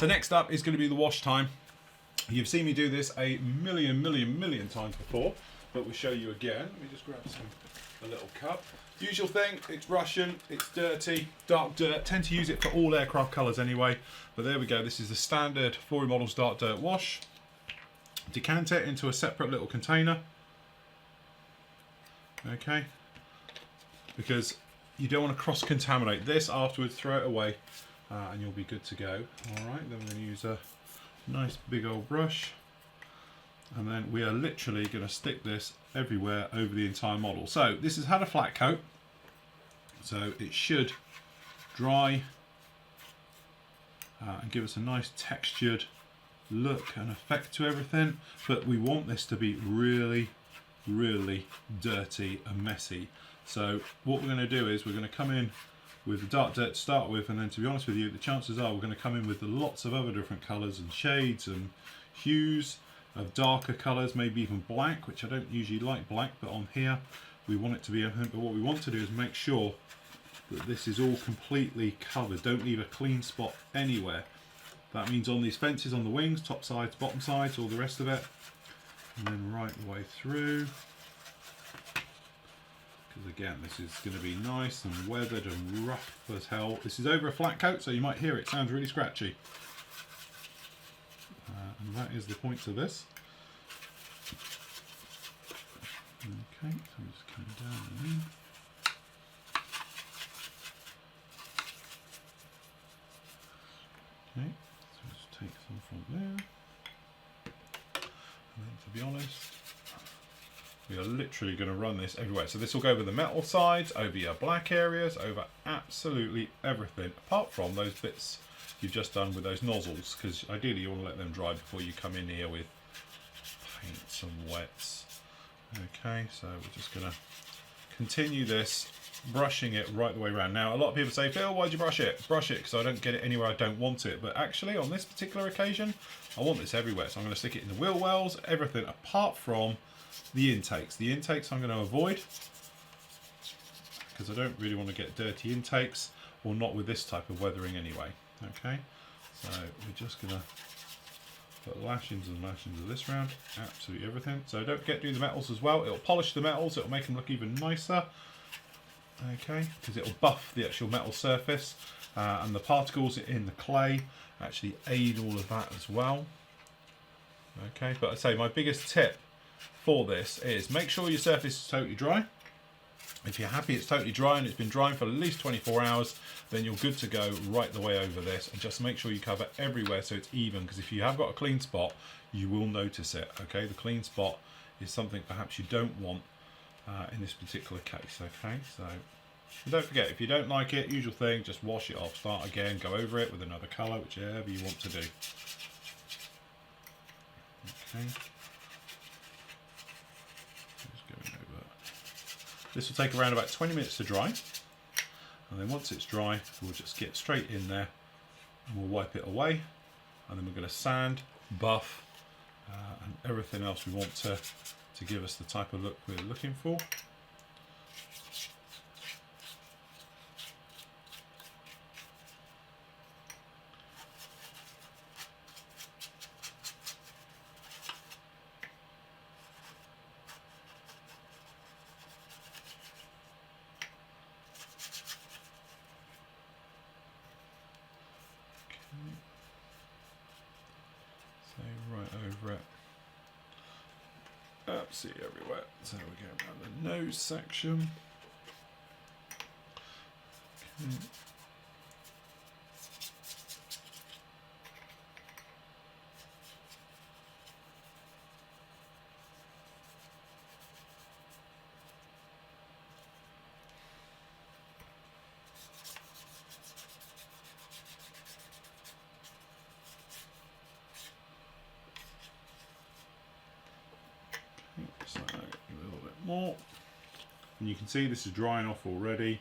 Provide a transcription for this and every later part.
So next up is going to be the wash time. You've seen me do this a million times before, but we'll show you again. Let me just grab a little cup. Usual thing, it's Russian, it's dirty, dark dirt. Tend to use it for all aircraft colours anyway. But there we go, this is the standard Flory Models dark dirt wash. Decant it into a separate little container. Okay. Because you don't want to cross-contaminate this afterwards, throw it away, and you'll be good to go. Alright, then we're going to use a nice big old brush. And then we are literally going to stick this everywhere over the entire model. So this has had a flat coat, so it should dry and give us a nice textured look and effect to everything. But we want this to be really dirty and messy. So what we're going to do is we're going to come in with the dark dirt to start with, and then to be honest with you, the chances are we're going to come in with lots of other different colours and shades and hues of darker colours, maybe even black, which I don't usually like black, but on here we want it to be everything. But what we want to do is make sure that this is all completely covered. Don't leave a clean spot anywhere. That means on these fences, on the wings, top sides, bottom sides, all the rest of it, and then right the way through. Because again, this is going to be nice and weathered and rough as hell. This is over a flat coat, so you might hear it sounds really scratchy. And that is the point of this. Okay, so I'm just coming down and in. Okay, so let's take some from there. And then, to be honest, we are literally going to run this everywhere. So this will go over the metal sides, over your black areas, over absolutely everything, apart from those bits you've just done with those nozzles, because ideally you want to let them dry before you come in here with paints and wets. Okay, so we're just going to continue this, brushing it right the way around. Now, a lot of people say, Phil, why'd you brush it? Brush it because I don't get it anywhere I don't want it. But actually, on this particular occasion, I want this everywhere. So I'm going to stick it in the wheel wells, everything apart from the intakes. The intakes I'm going to avoid because I don't really want to get dirty intakes, or not with this type of weathering anyway. Okay, so we're just going to put lashings and lashings of this round, absolutely everything. So don't forget to do the metals as well. It'll polish the metals, it'll make them look even nicer. Okay, because it'll buff the actual metal surface, and the particles in the clay actually aid all of that as well. Okay, but I say my biggest tip for this is make sure your surface is totally dry. If you're happy it's totally dry and it's been drying for at least 24 hours, then you're good to go right the way over this. And just make sure you cover everywhere so it's even, because if you have got a clean spot, you will notice it. Okay, the clean spot is something perhaps you don't want in this particular case. Okay, so don't forget, if you don't like it, usual thing, just wash it off, start again, go over it with another colour, whichever you want to do. Okay. This will take around about 20 minutes to dry, and then once it's dry we'll just get straight in there and we'll wipe it away, and then we're going to sand, buff and everything else we want to give us the type of look we're looking for. So right over it, absolutely everywhere. So we go around the nose section. Okay. Just like that, a little bit more, and you can see this is drying off already.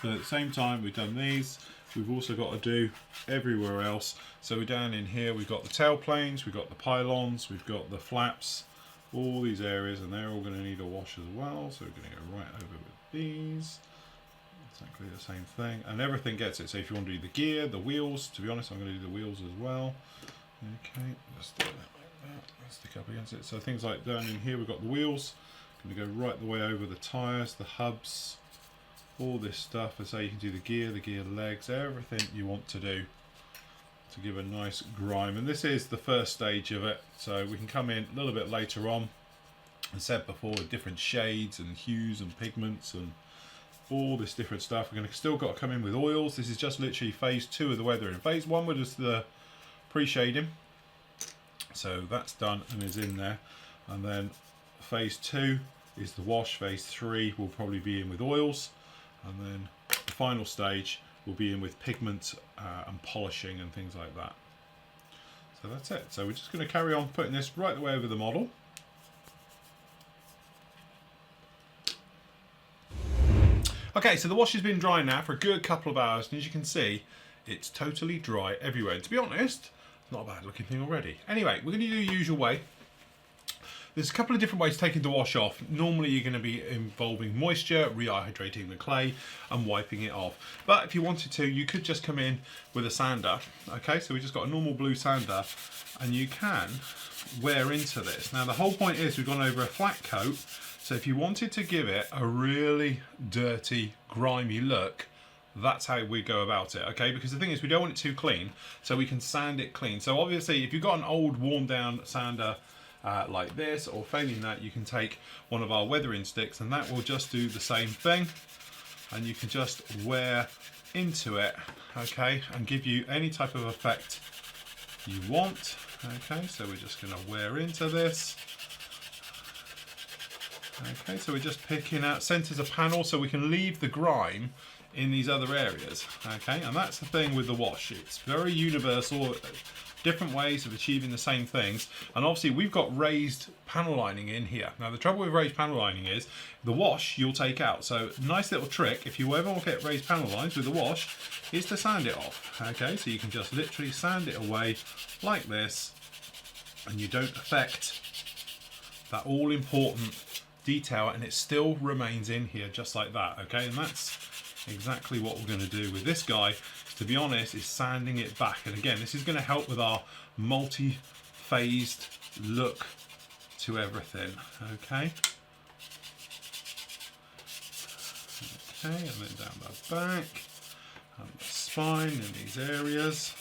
So at the same time we've done these, we've also got to do everywhere else. So we're down in here, we've got the tail planes, we've got the pylons, we've got the flaps, all these areas, and they're all going to need a wash as well. So we're going to go right over with these. Exactly the same thing, and everything gets it. So if you want to do the gear, the wheels, to be honest, I'm going to do the wheels as well. Okay, just do that like that. Let's stick up against it. So things like down in here, we've got the wheels. Going to go right the way over the tyres, the hubs, all this stuff. As I say, you can do the gear legs, everything you want to do to give a nice grime. And this is the first stage of it. So we can come in a little bit later on, as said before, with different shades and hues and pigments and all this different stuff. We're going to still got to come in with oils. This is just literally phase 2 of the weathering. Phase 1 was just the pre-shading, so that's done and is in there. And then phase 2 is the wash. Phase 3 will probably be in with oils, and then the final stage will be in with pigment and polishing and things like that. So that's it. So we're just going to carry on putting this right the way over the model. Okay, so the wash has been dry now for a good couple of hours, and as you can see, it's totally dry everywhere. And to be honest, it's not a bad looking thing already. Anyway, we're going to do the usual way. There's a couple of different ways taking the wash off. Normally you're going to be involving moisture, rehydrating the clay and wiping it off. But if you wanted to, you could just come in with a sander. Okay, so we just got a normal blue sander, and you can wear into this. Now the whole point is we've gone over a flat coat. So if you wanted to give it a really dirty, grimy look, that's how we go about it, okay? Because the thing is, we don't want it too clean, so we can sand it clean. So obviously, if you've got an old worn down sander like this, or failing that, you can take one of our weathering sticks, and that will just do the same thing. And you can just wear into it, okay? And give you any type of effect you want, okay? So we're just gonna wear into this. Okay, so we're just picking out centers of panel so we can leave the grime in these other areas. Okay, and that's the thing with the wash. It's very universal, different ways of achieving the same things. And obviously we've got raised panel lining in here. Now the trouble with raised panel lining is the wash you'll take out. So nice little trick, if you ever get raised panel lines with the wash, is to sand it off. Okay, so you can just literally sand it away like this, and you don't affect that all important detail, and it still remains in here just like that. Okay, and that's exactly what we're going to do with this guy, to be honest, is sanding it back. And again, this is going to help with our multi-phased look to everything. Okay, and then down the back and the spine in these areas.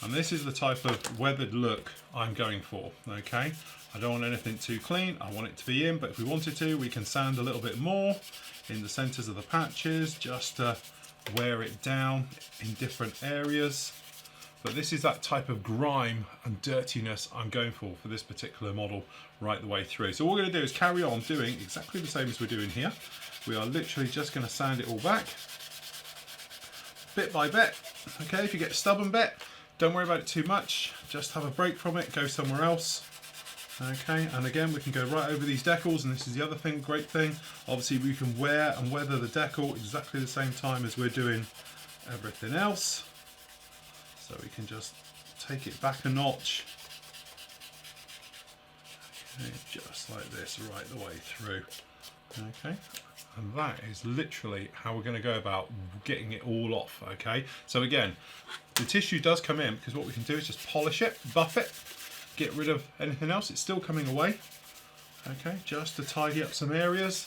And this is the type of weathered look I'm going for. Okay, I don't want anything too clean, I want it to be in, but if we wanted to, we can sand a little bit more in the centers of the patches just to wear it down in different areas. But this is that type of grime and dirtiness I'm going for this particular model right the way through. So what we're going to do is carry on doing exactly the same as we're doing here. We are literally just going to sand it all back, bit by bit. Okay, if you get a stubborn bit, don't worry about it too much, just have a break from it, go somewhere else. Okay, and again, we can go right over these decals, and this is the other thing, great thing. Obviously, we can wear and weather the decal exactly the same time as we're doing everything else. So we can just take it back a notch. Okay, just like this, right the way through. Okay, and that is literally how we're going to go about getting it all off. Okay, so again, the tissue does come in, because what we can do is just polish it, buff it, get rid of anything else. It's still coming away. Okay, just to tidy up some areas.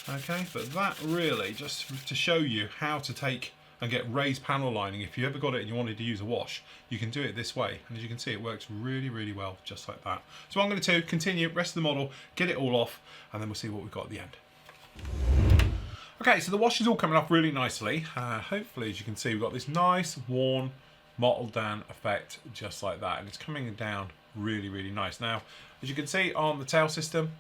Okay, but that really just to show you how to take and get raised panel lining. If you ever got it and you wanted to use a wash, you can do it this way, and as you can see, it works really, really well, just like that. So what I'm going to do, continue rest of the model, get it all off, and then we'll see what we've got at the end. Okay, so the wash is all coming off really nicely. Hopefully, as you can see, we've got this nice, worn, mottled down effect, just like that, and it's coming down really, really nice. Now, as you can see on the tail system,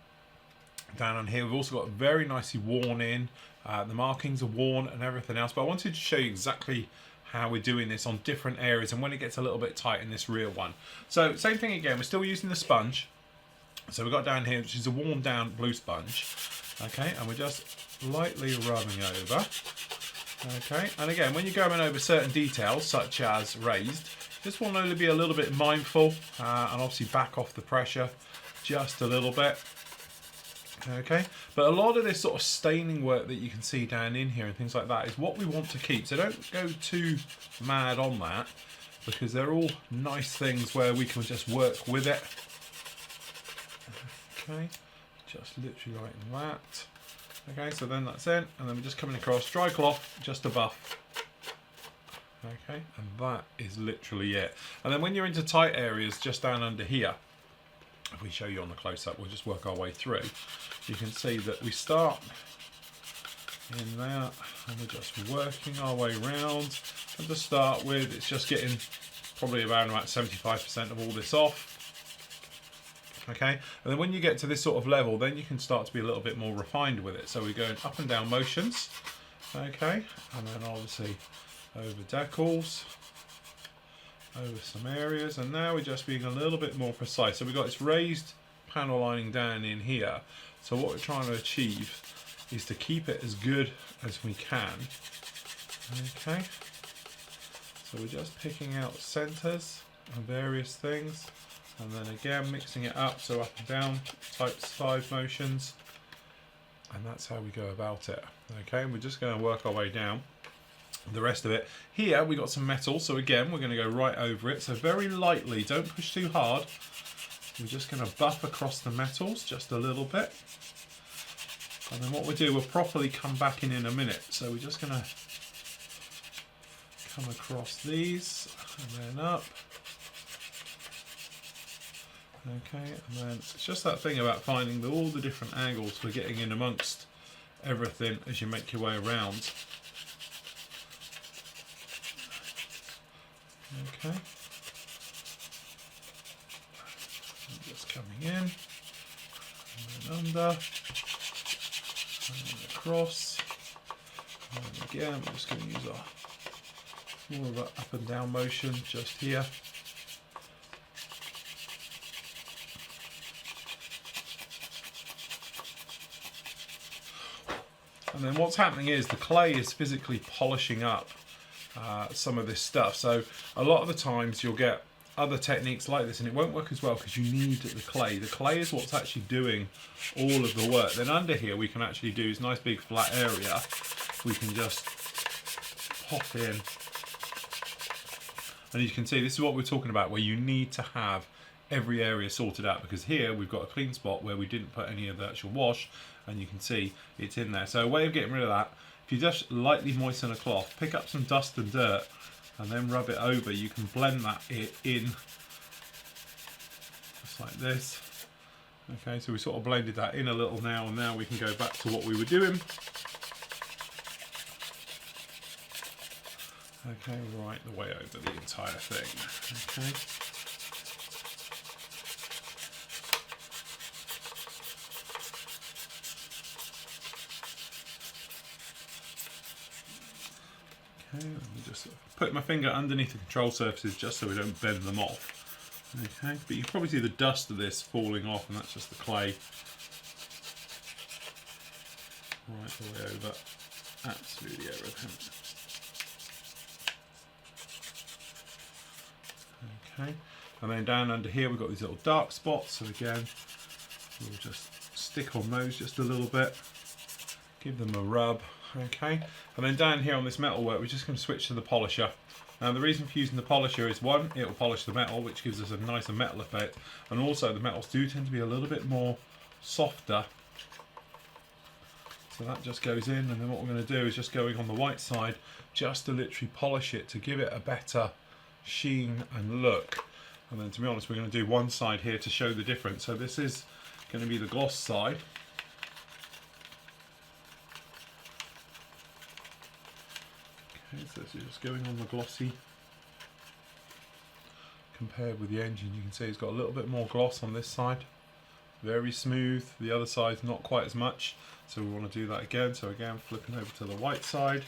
down on here, we've also got very nicely worn in. The markings are worn and everything else, but I wanted to show you exactly how we're doing this on different areas and when it gets a little bit tight in this rear one. So, same thing again, we're still using the sponge. So we've got down here, which is a worn down blue sponge. Okay, and we're just lightly rubbing over Okay, and again, when you're going over certain details, such as raised, just want to be a little bit mindful and obviously back off the pressure just a little bit. Okay, but a lot of this sort of staining work that you can see down in here and things like that is what we want to keep. So don't go too mad on that, because they're all nice things where we can just work with it. Okay, just literally like that. Okay, so then that's in, and then we're just coming across, dry cloth, just a buff. Okay, and that is literally it. And then when you're into tight areas, just down under here, if we show you on the close-up, we'll just work our way through. You can see that we start in there, and we're just working our way around. And to start with, it's just getting probably around about 75% of all this off. Okay, and then when you get to this sort of level, then you can start to be a little bit more refined with it. So we're going up and down motions. Okay, and then obviously over decals, over some areas, and now we're just being a little bit more precise. So we've got this raised panel lining down in here. So what we're trying to achieve is to keep it as good as we can. Okay, so we're just picking out centers and various things, and then again mixing it up, so up and down type 5 motions, and that's how we go about it. Okay, and we're just going to work our way down the rest of it. Here we got some metal, so again we're going to go right over it, so very lightly, don't push too hard. We're just going to buff across the metals just a little bit, and then what we'll do, we'll properly come back in a minute. So we're just going to come across these and then up. Okay, and then it's just that thing about finding all the different angles for getting in amongst everything as you make your way around. Okay, and just coming in, and then under, and then across, and then again we're just going to use more of an up and down motion just here. And then what's happening is the clay is physically polishing up some of this stuff. So a lot of the times you'll get other techniques like this and it won't work as well because you need the clay. The clay is what's actually doing all of the work. Then under here we can actually do this nice big flat area. We can just pop in. And you can see this is what we're talking about, where you need to have every area sorted out, because here we've got a clean spot where we didn't put any of the actual wash, and you can see it's in there. So a way of getting rid of that, if you just lightly moisten a cloth, pick up some dust and dirt and then rub it over, you can blend that in just like this. Okay, so we sort of blended that in a little now, and now we can go back to what we were doing. Okay, right the way over the entire thing. Okay. Okay, let me just put my finger underneath the control surfaces just so we don't bend them off. Okay, but you can probably see the dust of this falling off, and that's just the clay. Right the way over, absolutely everything. Okay, and then down under here we've got these little dark spots, so again we'll just stick on those just a little bit, give them a rub. Okay, and then down here on this metal work we're just going to switch to the polisher. Now the reason for using the polisher is, one, it will polish the metal, which gives us a nicer metal effect, and also the metals do tend to be a little bit more softer. So that just goes in, and then what we're going to do is just going on the white side just to literally polish it to give it a better sheen and look. And then to be honest, we're going to do one side here to show the difference. So this is going to be the gloss side. Okay, so this is just going on the glossy. Compared with the engine, you can see it's got a little bit more gloss on this side. Very smooth. The other side's not quite as much. So we want to do that again. So again, flipping over to the white side.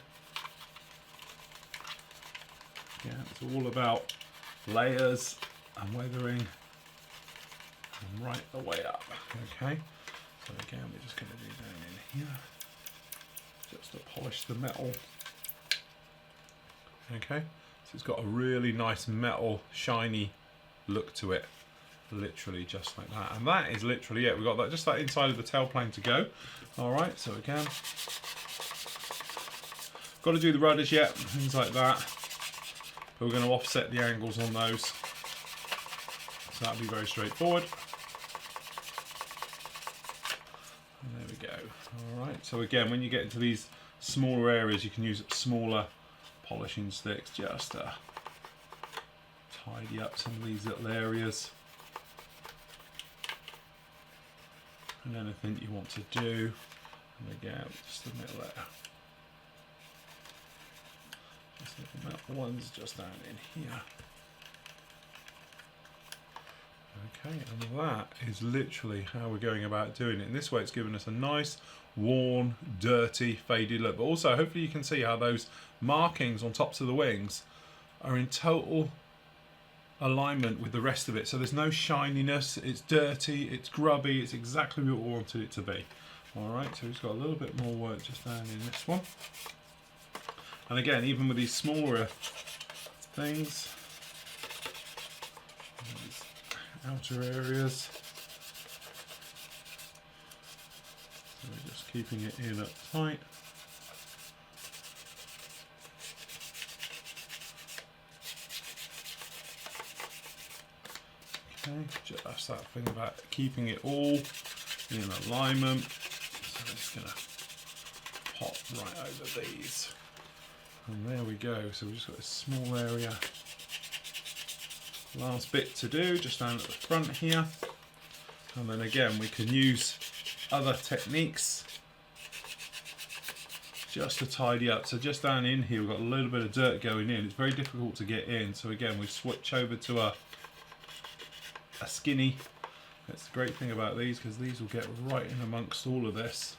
Yeah, it's all about layers and weathering and right the way up. Okay, so again we're just going to do down in here just to polish the metal Okay, so it's got a really nice metal shiny look to it, literally just like that. And that is literally it. We've got that, just that inside of the tailplane to go. Alright, so again, got to do the rudders yet, things like that, but we're going to offset the angles on those, so that'll be very straightforward. And there we go. Alright, so again, when you get into these smaller areas, you can use smaller polishing sticks just to tidy up some of these little areas. And anything you want to do, and again, just the middle there. Just little metal ones just down in here. Okay, and that is literally how we're going about doing it. In this way, it's given us a nice, worn, dirty, faded look. But also, hopefully you can see how those markings on tops of the wings are in total alignment with the rest of it. So there's no shininess, it's dirty, it's grubby, it's exactly what we wanted it to be. Alright, so we've got a little bit more work just down in this one. And again, even with these smaller things, these outer areas, so we're just keeping it in up tight. Okay, just that thing about keeping it all in alignment. So I'm just going to pop right over these. And there we go. So we've just got this small area. Last bit to do, just down at the front here. And then again, we can use other techniques just to tidy up. So just down in here, we've got a little bit of dirt going in. It's very difficult to get in. So again, we switch over to a skinny. That's the great thing about these, because these will get right in amongst all of this.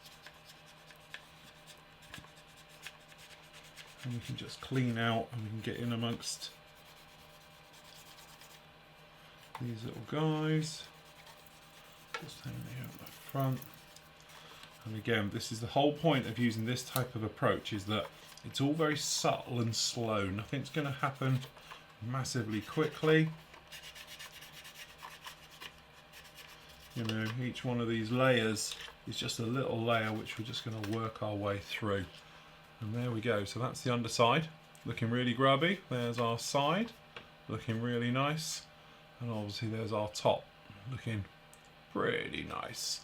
And we can just clean out and we can get in amongst these little guys. Just hang here at the front. And again, this is the whole point of using this type of approach, is that it's all very subtle and slow. Nothing's going to happen massively quickly. You know, each one of these layers is just a little layer which we're just going to work our way through. And there we go. So that's the underside, looking really grubby. There's our side, looking really nice. And obviously there's our top, looking pretty nice.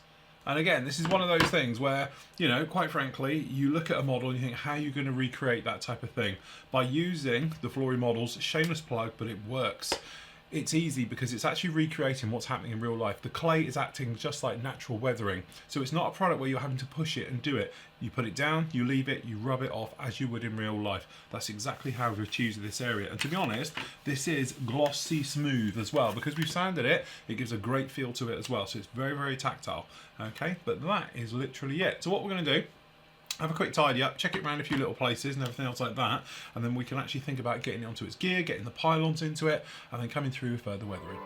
And again, this is one of those things where, you know, quite frankly, you look at a model and you think, how are you going to recreate that type of thing? By using the Flory models, shameless plug, but it works. It's easy because it's actually recreating what's happening in real life. The clay is acting just like natural weathering. So it's not a product where you're having to push it and do it. You put it down, you leave it, you rub it off as you would in real life. That's exactly how we've achieved this area. And to be honest, this is glossy smooth as well. Because we've sanded it, it gives a great feel to it as well. So it's very, very tactile. Okay, but that is literally it. So what we're going to do, have a quick tidy up, check it around a few little places and everything else like that, and then we can actually think about getting it onto its gear, getting the pylons into it, and then coming through with further weathering.